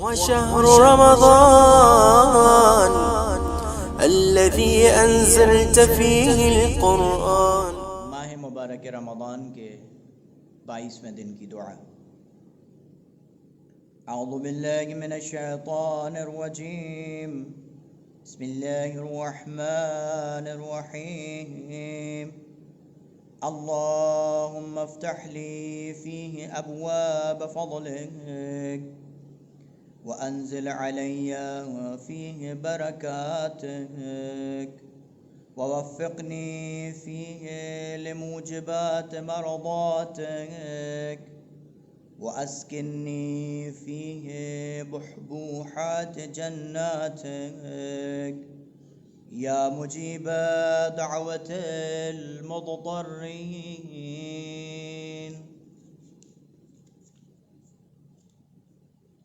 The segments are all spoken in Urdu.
وشهر رمضان الذي أنزلت فيه القرآن. ماہ مبارک رمضان کے 22ویں دن کی دعا. اعوذ باللہ من الشیطان الرجیم. بسم اللہ الرحمن الرحیم. اللهم افتح لي فيه أبواب فضلك وأنزل علي فيه بركاتك ووفقني فيه لموجبات مرضاتك وأسكنني فيه بحبوحات جناتك يا مجيب دعوة المضطرين.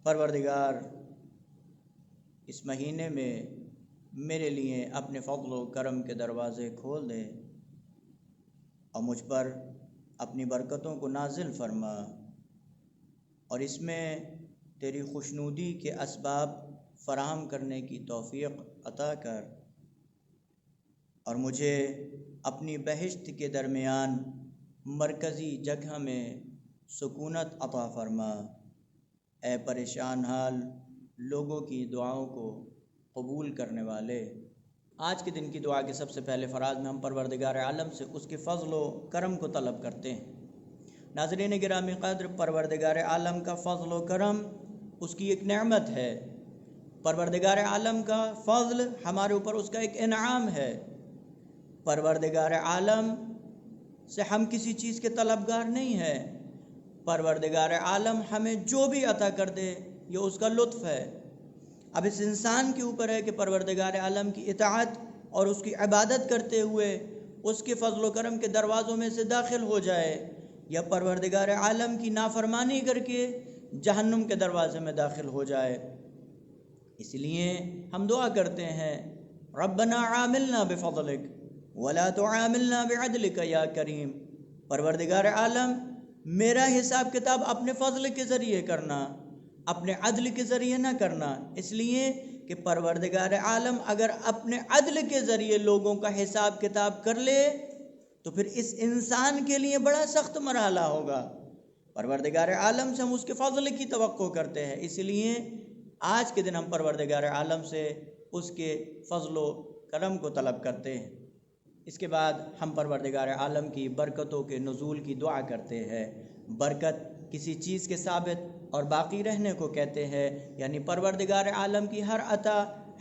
پروردگار اس مہینے میں میرے لیے اپنے فضل و کرم کے دروازے کھول دے اور مجھ پر اپنی برکتوں کو نازل فرما، اور اس میں تیری خوشنودی کے اسباب فراہم کرنے کی توفیق عطا کر، اور مجھے اپنی بہشت کے درمیان مرکزی جگہ میں سکونت عطا فرما. اے پریشان حال لوگوں کی دعاؤں کو قبول کرنے والے. آج کے دن کی دعا کے سب سے پہلے فراز میں ہم پروردگار عالم سے اس کے فضل و کرم کو طلب کرتے ہیں. ناظرین گرامی قدر، پروردگار عالم کا فضل و کرم اس کی ایک نعمت ہے. پروردگار عالم کا فضل ہمارے اوپر اس کا ایک انعام ہے. پروردگار عالم سے ہم کسی چیز کے طلبگار نہیں ہیں. پروردگار عالم ہمیں جو بھی عطا کر دے یہ اس کا لطف ہے. اب اس انسان کے اوپر ہے کہ پروردگار عالم کی اطاعت اور اس کی عبادت کرتے ہوئے اس کے فضل و کرم کے دروازوں میں سے داخل ہو جائے، یا پروردگار عالم کی نافرمانی کر کے جہنم کے دروازے میں داخل ہو جائے. اس لیے ہم دعا کرتے ہیں، ربنا عاملنا بفضلک ولا تعاملنا بعدلک یا کریم. پروردگار عالم میرا حساب کتاب اپنے فضل کے ذریعے کرنا، اپنے عدل کے ذریعے نہ کرنا. اس لیے کہ پروردگار عالم اگر اپنے عدل کے ذریعے لوگوں کا حساب کتاب کر لے تو پھر اس انسان کے لیے بڑا سخت مرحلہ ہوگا. پروردگار عالم سے ہم اس کے فضل کی توقع کرتے ہیں. اس لیے آج کے دن ہم پروردگار عالم سے اس کے فضل و کرم کو طلب کرتے ہیں. اس کے بعد ہم پروردگار عالم کی برکتوں کے نزول کی دعا کرتے ہیں. برکت کسی چیز کے ثابت اور باقی رہنے کو کہتے ہیں، یعنی پروردگار عالم کی ہر عطا،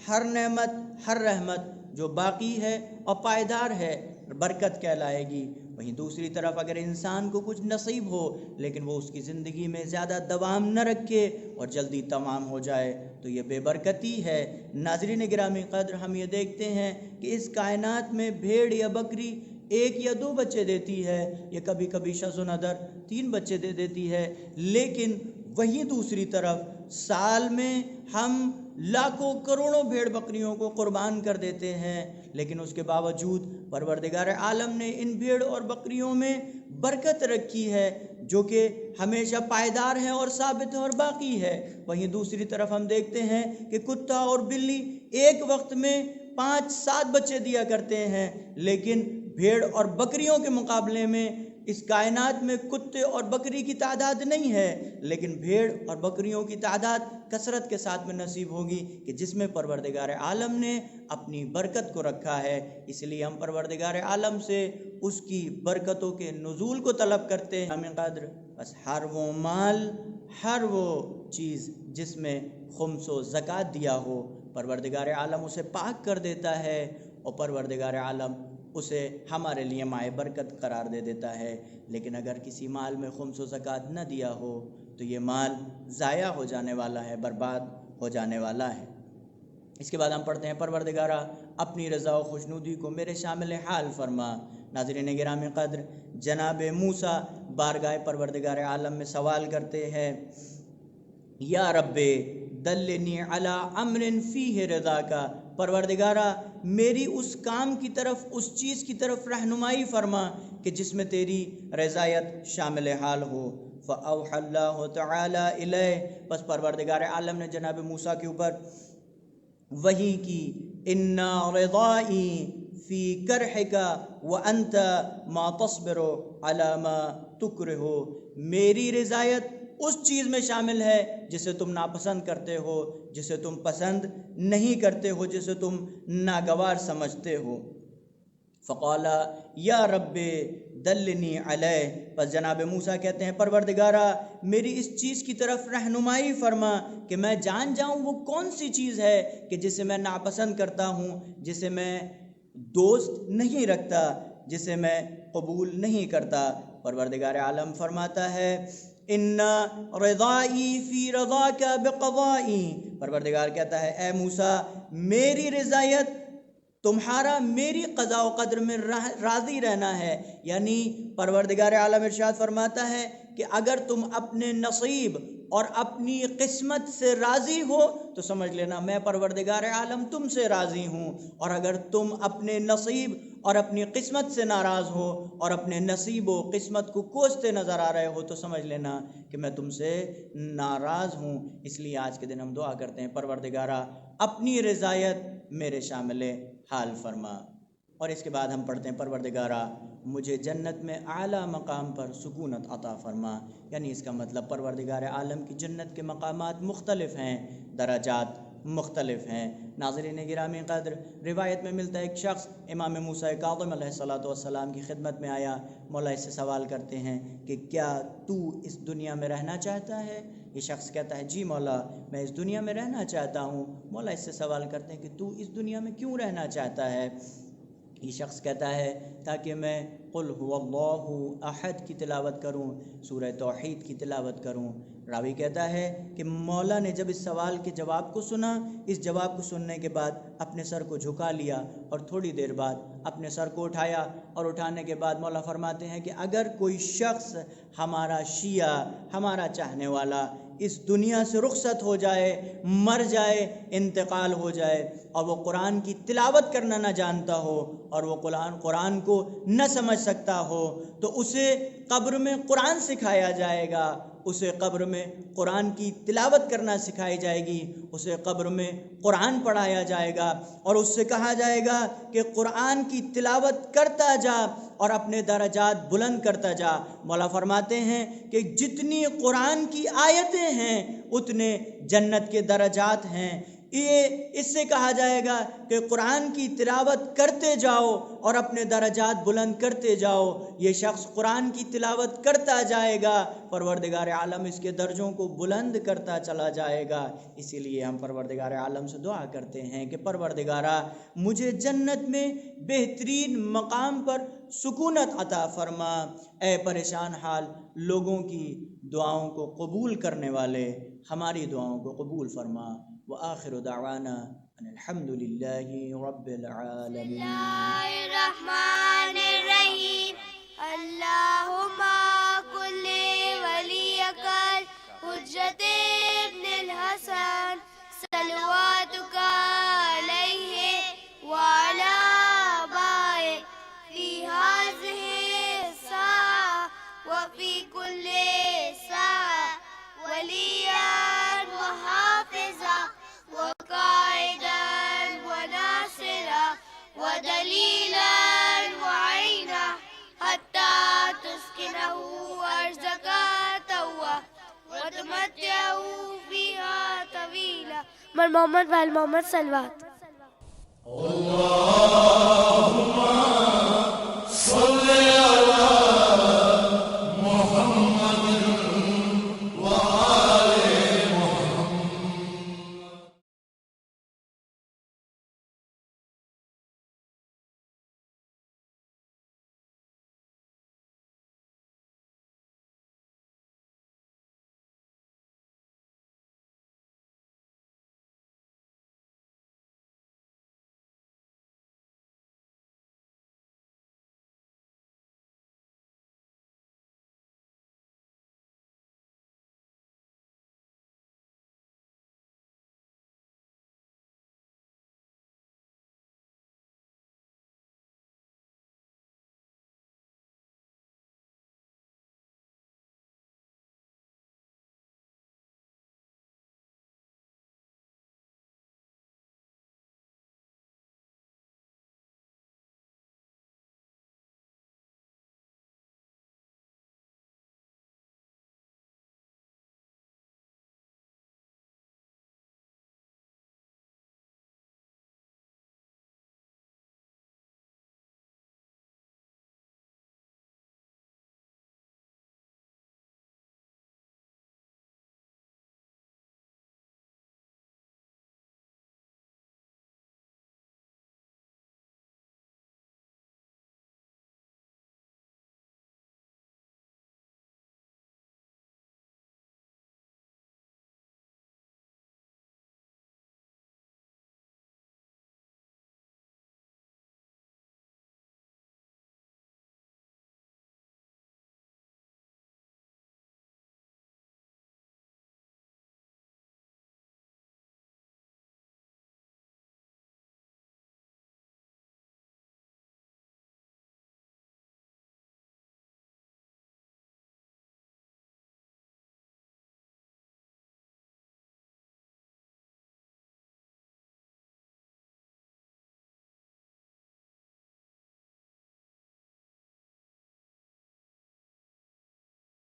ہر نعمت، ہر رحمت جو باقی ہے اور پائیدار ہے برکت کہلائے گی. وہیں دوسری طرف اگر انسان کو کچھ نصیب ہو لیکن وہ اس کی زندگی میں زیادہ دوام نہ رکھے اور جلدی تمام ہو جائے تو یہ بے برکتی ہے. ناظرین گرامی قدر، ہم یہ دیکھتے ہیں کہ اس کائنات میں بھیڑ یا بکری 1 یا 2 بچے دیتی ہے، یا کبھی کبھی شذ و نادر 3 بچے دے دیتی ہے، لیکن وہیں دوسری طرف سال میں ہم لاکھوں کروڑوں بھیڑ بکریوں کو قربان کر دیتے ہیں، لیکن اس کے باوجود پروردگار عالم نے ان بھیڑ اور بکریوں میں برکت رکھی ہے جو کہ ہمیشہ پائیدار ہے اور ثابت ہے اور باقی ہے. وہیں دوسری طرف ہم دیکھتے ہیں کہ کتا اور بلی ایک وقت میں 5-7 بچے دیا کرتے ہیں، لیکن بھیڑ اور بکریوں کے مقابلے میں اس کائنات میں کتے اور بکری کی تعداد نہیں ہے، لیکن بھیڑ اور بکریوں کی تعداد کثرت کے ساتھ میں نصیب ہوگی کہ جس میں پروردگار عالم نے اپنی برکت کو رکھا ہے. اس لیے ہم پروردگار عالم سے اس کی برکتوں کے نزول کو طلب کرتے ہیں. ہمیں قدر بس ہر وہ مال، ہر وہ چیز جس میں خمس و زکوٰۃ دیا ہو، پروردگار عالم اسے پاک کر دیتا ہے اور پروردگار عالم اسے ہمارے لیے مائے برکت قرار دے دیتا ہے. لیکن اگر کسی مال میں خمس و زکوٰۃ نہ دیا ہو تو یہ مال ضائع ہو جانے والا ہے، برباد ہو جانے والا ہے. اس کے بعد ہم پڑھتے ہیں، پروردگارہ اپنی رضا و خوشنودی کو میرے شامل حال فرما. ناظرین گرامی قدر، جناب موسیٰ بارگاہ پروردگار عالم میں سوال کرتے ہیں، یا رب دلنی علی امر فیہ رضاک. پروردگارہ میری اس کام کی طرف، اس چیز کی طرف رہنمائی فرما کہ جس میں تیری رضایت شامل حال ہو. فَأَوْحَى اللَّهُ تَعَالَى إِلَيْهِ، پس پروردگار عالم نے جناب موسیٰ کے اوپر وحی کی، اِنَّا رِضَائِي فِي كَرْحِكَ وَأَنْتَ مَا تَصْبِرُ عَلَى مَا تُكْرِهُ، میری رضایت اس چیز میں شامل ہے جسے تم ناپسند کرتے ہو، جسے تم پسند نہیں کرتے ہو، جسے تم ناگوار سمجھتے ہو۔ فقال یا رب دلنی علیہ، پس جناب موسیٰ کہتے ہیں پروردگارا میری اس چیز کی طرف رہنمائی فرما کہ میں جان جاؤں وہ کون سی چیز ہے کہ جسے میں ناپسند کرتا ہوں، جسے میں دوست نہیں رکھتا، جسے میں قبول نہیں کرتا۔ پروردگار عالم فرماتا ہے ان رضائی فی رضاک بقضائی، پروردگار کہتا ہے اے موسیٰ میری رضایت تمہارا میری قضاء و قدر میں راضی رہنا ہے، یعنی پروردگار عالم ارشاد فرماتا ہے کہ اگر تم اپنے نصیب اور اپنی قسمت سے راضی ہو تو سمجھ لینا میں پروردگار عالم تم سے راضی ہوں، اور اگر تم اپنے نصیب اور اپنی قسمت سے ناراض ہو اور اپنے نصیب و قسمت کو کوستے نظر آ رہے ہو تو سمجھ لینا کہ میں تم سے ناراض ہوں۔ اس لیے آج کے دن ہم دعا کرتے ہیں پروردگارا اپنی رضایت میرے شامل حال فرما، اور اس کے بعد ہم پڑھتے ہیں پروردگارا مجھے جنت میں اعلیٰ مقام پر سکونت عطا فرما، یعنی اس کا مطلب پروردگار عالم کی جنت کے مقامات مختلف ہیں، درجات مختلف ہیں۔ ناظرین گرامی قدر، روایت میں ملتا ہے ایک شخص امام موسیٰ کاظم علیہ السلام کی خدمت میں آیا، مولا اس سے سوال کرتے ہیں کہ کیا تو اس دنیا میں رہنا چاہتا ہے؟ یہ شخص کہتا ہے جی مولا میں اس دنیا میں رہنا چاہتا ہوں۔ مولا اس سے سوال کرتے ہیں کہ تو اس دنیا میں کیوں رہنا چاہتا ہے؟ یہ شخص کہتا ہے تاکہ میں قل هو اللہ احد کی تلاوت کروں، سورہ توحید کی تلاوت کروں۔ راوی کہتا ہے کہ مولا نے جب اس سوال کے جواب کو سنا، اس جواب کو سننے کے بعد اپنے سر کو جھکا لیا اور تھوڑی دیر بعد اپنے سر کو اٹھایا، اور اٹھانے کے بعد مولا فرماتے ہیں کہ اگر کوئی شخص ہمارا شیعہ، ہمارا چاہنے والا اس دنیا سے رخصت ہو جائے، مر جائے، انتقال ہو جائے، اور وہ قرآن کی تلاوت کرنا نہ جانتا ہو اور وہ قرآن کو نہ سمجھ سکتا ہو تو اسے قبر میں قرآن سکھایا جائے گا، اسے قبر میں قرآن کی تلاوت کرنا سکھائی جائے گی، اسے قبر میں قرآن پڑھایا جائے گا، اور اس سے کہا جائے گا کہ قرآن کی تلاوت کرتا جا اور اپنے درجات بلند کرتا جا۔ مولا فرماتے ہیں کہ جتنی قرآن کی آیتیں ہیں اتنے جنت کے درجات ہیں۔ یہ اس سے کہا جائے گا کہ قرآن کی تلاوت کرتے جاؤ اور اپنے درجات بلند کرتے جاؤ۔ یہ شخص قرآن کی تلاوت کرتا جائے گا، پروردگار عالم اس کے درجوں کو بلند کرتا چلا جائے گا۔ اسی لیے ہم پروردگار عالم سے دعا کرتے ہیں کہ پروردگارا مجھے جنت میں بہترین مقام پر سکونت عطا فرما۔ اے پریشان حال لوگوں کی دعاؤں کو قبول کرنے والے ہماری دعاؤں کو قبول فرما۔ وآخر دعوانا ان الحمد للہ رب العالمین۔ الرحمن الرحیم اللہم کل ولیک الحجۃ ابن الحسن صلواتک علیہ وعلی آبائہ فی ہذہ الساعة وفی کل ساعة ولیاً وحافظا وقائدا وناصرا ودلیلا وعینا حتی تسکنہ ارضک طوعا وتمتعہ فیہا طویلا۔ محمد وآل محمد صلوات۔